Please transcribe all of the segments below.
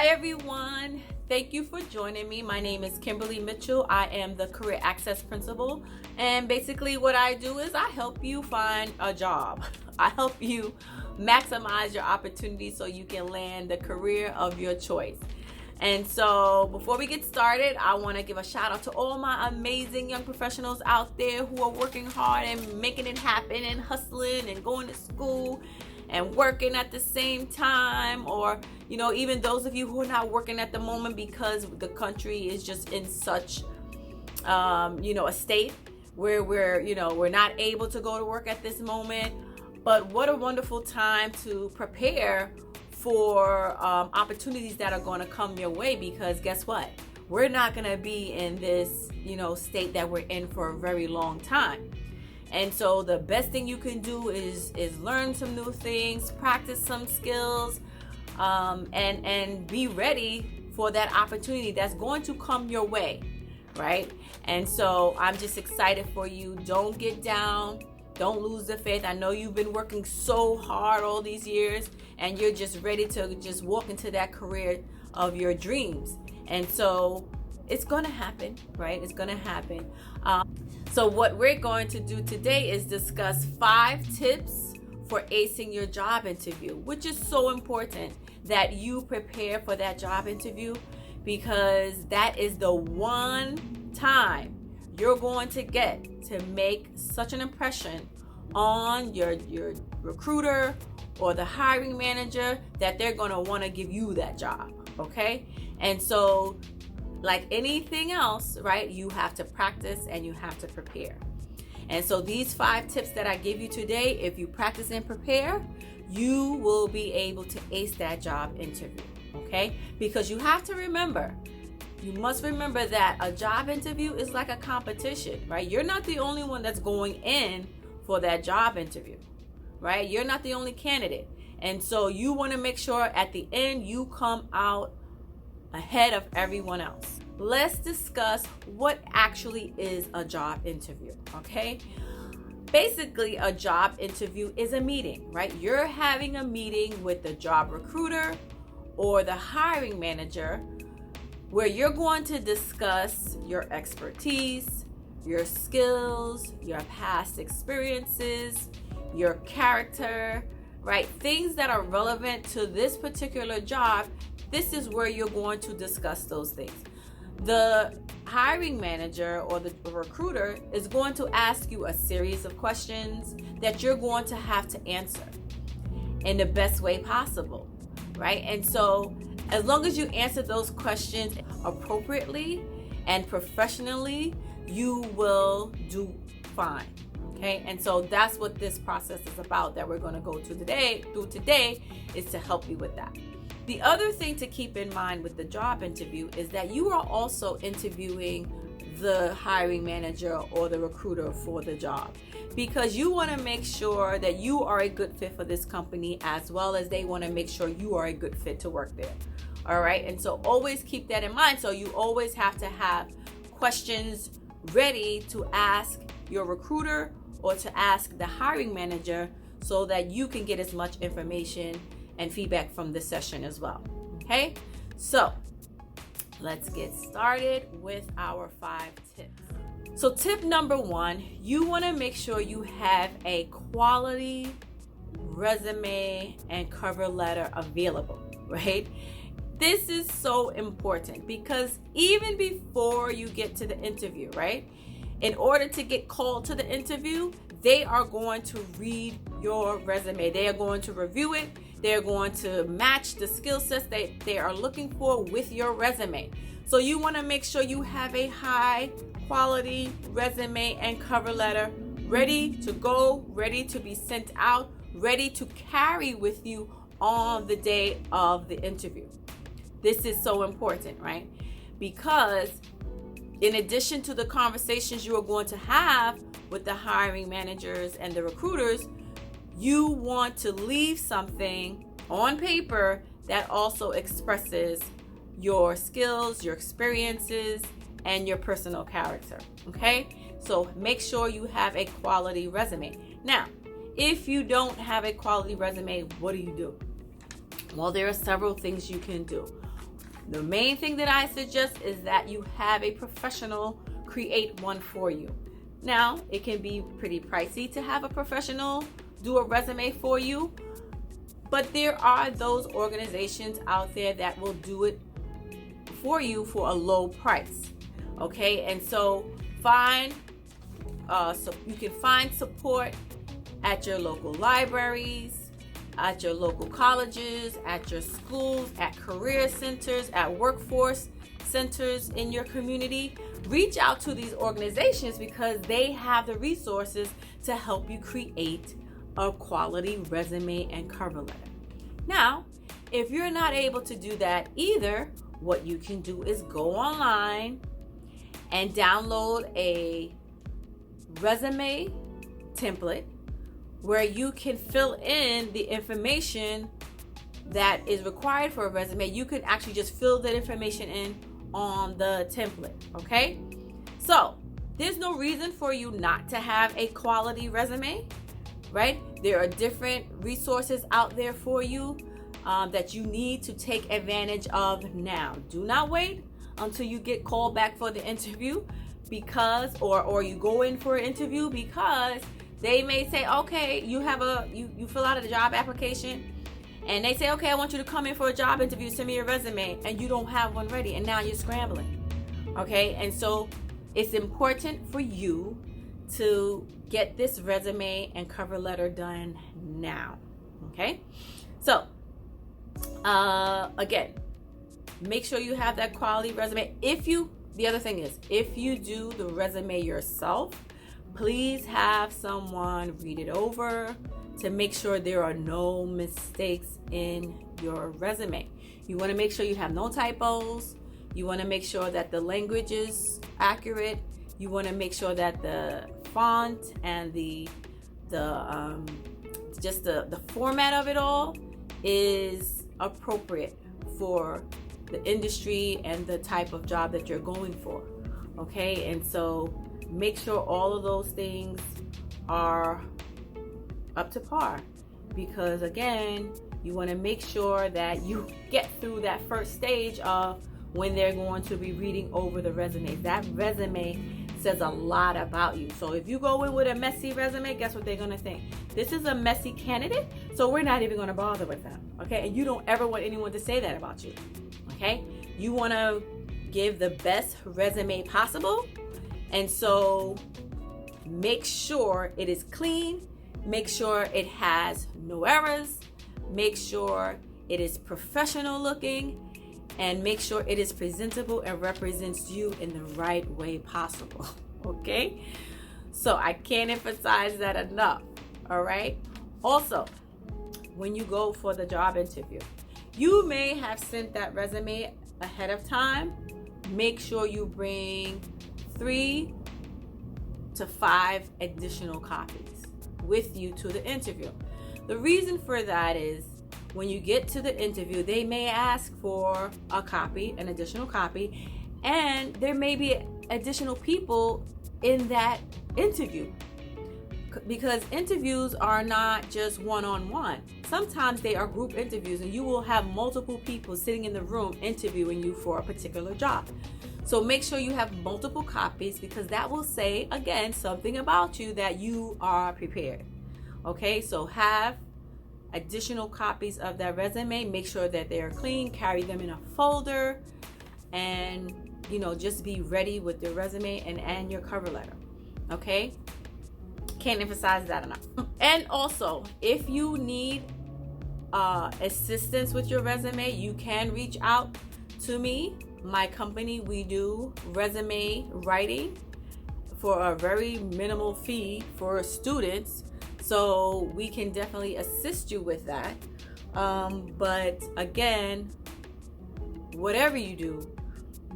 Hi everyone, thank you for joining me. My name is Kimberly Mitchell. I am the Career Access Principal, and basically what I do is I help you find a job. I help you maximize your opportunities so you can land the career of your choice. And so before we get started, I want to give a shout out to all my amazing young professionals out there who are working hard and making it happen and hustling and going to school and working at the same time, or even those of you who are not working at the moment because the country is just in such a state where we're not able to go to work at this moment. But what a wonderful time to prepare for opportunities that are going to come your way, because guess what, we're not going to be in this state that we're in for a very long time. And so the best thing you can do is learn some new things, practice some skills, and be ready for that opportunity that's going to come your way, right? And so I'm just excited for you. Don't get down. Don't lose the faith. I know you've been working so hard all these years, and you're just ready to just walk into that career of your dreams. And so it's going to happen, right? It's going to happen. So what we're going to do today is discuss 5 tips for acing your job interview, which is so important that you prepare for that job interview, because that is the one time you're going to get to make such an impression on your recruiter or the hiring manager that they're going to want to give you that job, okay? And so like anything else, right, you have to practice and you have to prepare. And so these 5 tips that I give you today, if you practice and prepare, you will be able to ace that job interview, okay? Because you have to remember, you must remember that a job interview is like a competition, right? You're not the only one that's going in for that job interview, right? You're not the only candidate. And so you want to make sure at the end you come out ahead of everyone else. Let's discuss what actually is a job interview, okay? Basically, a job interview is a meeting, right? You're having a meeting with the job recruiter or the hiring manager where you're going to discuss your expertise, your skills, your past experiences, your character, right? Things that are relevant to this particular job. This is where you're going to discuss those things. The hiring manager or the recruiter is going to ask you a series of questions that you're going to have to answer in the best way possible, right? And so as long as you answer those questions appropriately and professionally, you will do fine, okay? And so that's what this process is about that we're going to go through today is to help you with that. The other thing to keep in mind with the job interview is that you are also interviewing the hiring manager or the recruiter for the job, because you want to make sure that you are a good fit for this company, as well as they want to make sure you are a good fit to work there. All right. And so always keep that in mind. So you always have to have questions ready to ask your recruiter or to ask the hiring manager so that you can get as much information and feedback from this session as well. Okay, so let's get started with our 5 tips. So tip number 1, you want to make sure you have a quality resume and cover letter available, right? This is so important because even before you get to the interview, right, in order to get called to the interview, they are going to read your resume. They are going to review it. They're going to match the skill sets they are looking for with your resume. So you want to make sure you have a high quality resume and cover letter ready to go, ready to be sent out, ready to carry with you on the day of the interview. This is so important, right? Because in addition to the conversations you are going to have with the hiring managers and the recruiters, you want to leave something on paper that also expresses your skills, your experiences, and your personal character, okay? So make sure you have a quality resume. Now, if you don't have a quality resume, what do you do? Well, there are several things you can do. The main thing that I suggest is that you have a professional create one for you. Now, it can be pretty pricey to have a professional do a resume for you, but there are those organizations out there that will do it for you for a low price. Okay, and so you can find support at your local libraries, at your local colleges, at your schools, at career centers, at workforce centers in your community. Reach out to these organizations because they have the resources to help you create a quality resume and cover letter. Now, if you're not able to do that either, what you can do is go online and download a resume template where you can fill in the information that is required for a resume. You can actually just fill that information in on the template, okay? So there's no reason for you not to have a quality resume, right? There are different resources out there for you that you need to take advantage of now. Do not wait until you get called back for the interview or you go in for an interview, because they may say, okay, you fill out a job application and they say, okay, I want you to come in for a job interview, send me your resume, and you don't have one ready, and now you're scrambling. Okay, and so it's important for you to get this resume and cover letter done now. Okay, so again, make sure you have that quality resume. The other thing is, if you do the resume yourself, please have someone read it over to make sure there are no mistakes in your resume. You want to make sure you have no typos. You want to make sure that the language is accurate. You want to make sure that the font and the format of it all is appropriate for the industry and the type of job that you're going for. Okay, and so make sure all of those things are up to par, because again, you want to make sure that you get through that first stage of when they're going to be reading over the resume. That resume says a lot about you. So if you go in with a messy resume, guess what they're going to think? This is a messy candidate, so we're not even going to bother with them. Okay, and you don't ever want anyone to say that about you. Okay, you want to give the best resume possible, and so make sure it is clean. Make sure it has no errors. Make sure it is professional looking, and make sure it is presentable and represents you in the right way possible. Okay? So I can't emphasize that enough. All right? Also, when you go for the job interview, you may have sent that resume ahead of time. Make sure you bring 3 to 5 additional copies with you to the interview. The reason for that is when you get to the interview, they may ask for a copy, an additional copy, and there may be additional people in that interview, because interviews are not just one-on-one. Sometimes they are group interviews, and you will have multiple people sitting in the room interviewing you for a particular job. So make sure you have multiple copies, because that will say, again, something about you that you are prepared. Okay, so have additional copies of that resume. Make sure that they are clean. Carry them in a folder, and just be ready with your resume and your cover letter. Okay, can't emphasize that enough. And also, if you need assistance with your resume, you can reach out to me. My company, we do resume writing for a very minimal fee for students, so we can definitely assist you with that. But again, whatever you do,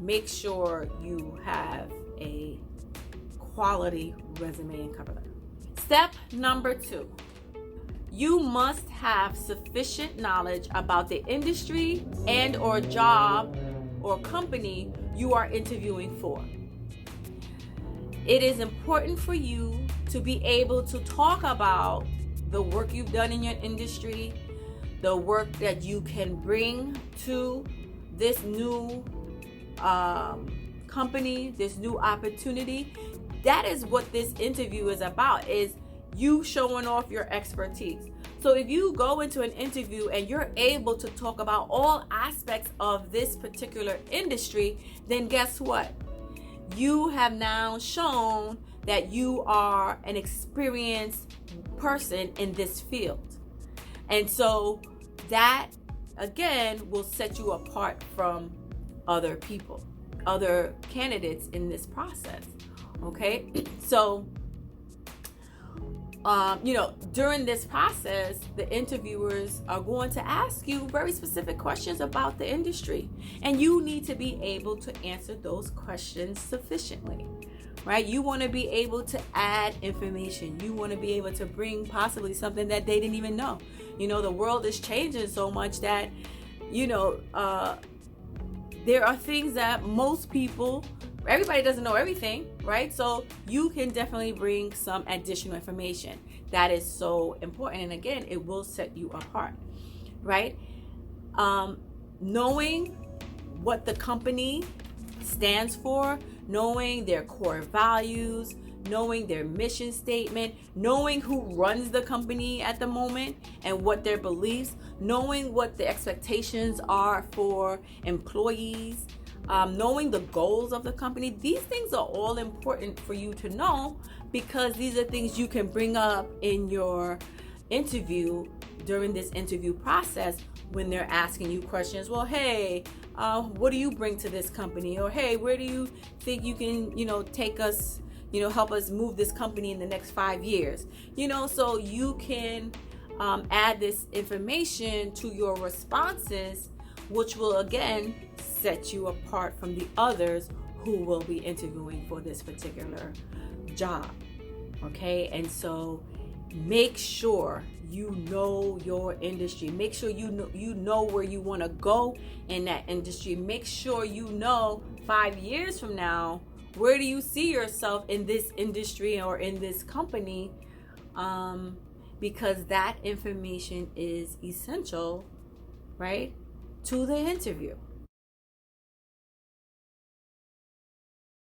make sure you have a quality resume and cover letter. Step number 2, you must have sufficient knowledge about the industry and or job or company you are interviewing for. It is important for you to be able to talk about the work you've done in your industry, the work that you can bring to this new company, this new opportunity. That is what this interview is about, is you showing off your expertise. So if you go into an interview and you're able to talk about all aspects of this particular industry, then guess what? You have now shown that you are an experienced person in this field. And so that, again, will set you apart from other people, other candidates in this process. Okay? So, during this process, the interviewers are going to ask you very specific questions about the industry. And you need to be able to answer those questions sufficiently, right? You want to be able to add information. You want to be able to bring possibly something that they didn't even know. The world is changing so much that, there are things that most people, everybody doesn't know everything, right? So you can definitely bring some additional information. That is so important. And again, it will set you apart, right? Knowing what the company stands for, knowing their core values, knowing their mission statement, knowing who runs the company at the moment and what their beliefs, knowing what the expectations are for employees, knowing the goals of the company. These things are all important for you to know, because these are things you can bring up in your interview during this interview process when they're asking you questions. Well, hey, what do you bring to this company? Or hey, where do you think you can, take us, help us move this company in the next 5 years? So you can add this information to your responses, which will again set you apart from the others who will be interviewing for this particular job. Okay, and so make sure you know your industry. Make sure you know where you want to go in that industry. Make sure 5 years from now, where do you see yourself in this industry or in this company? Because that information is essential, right, to the interview.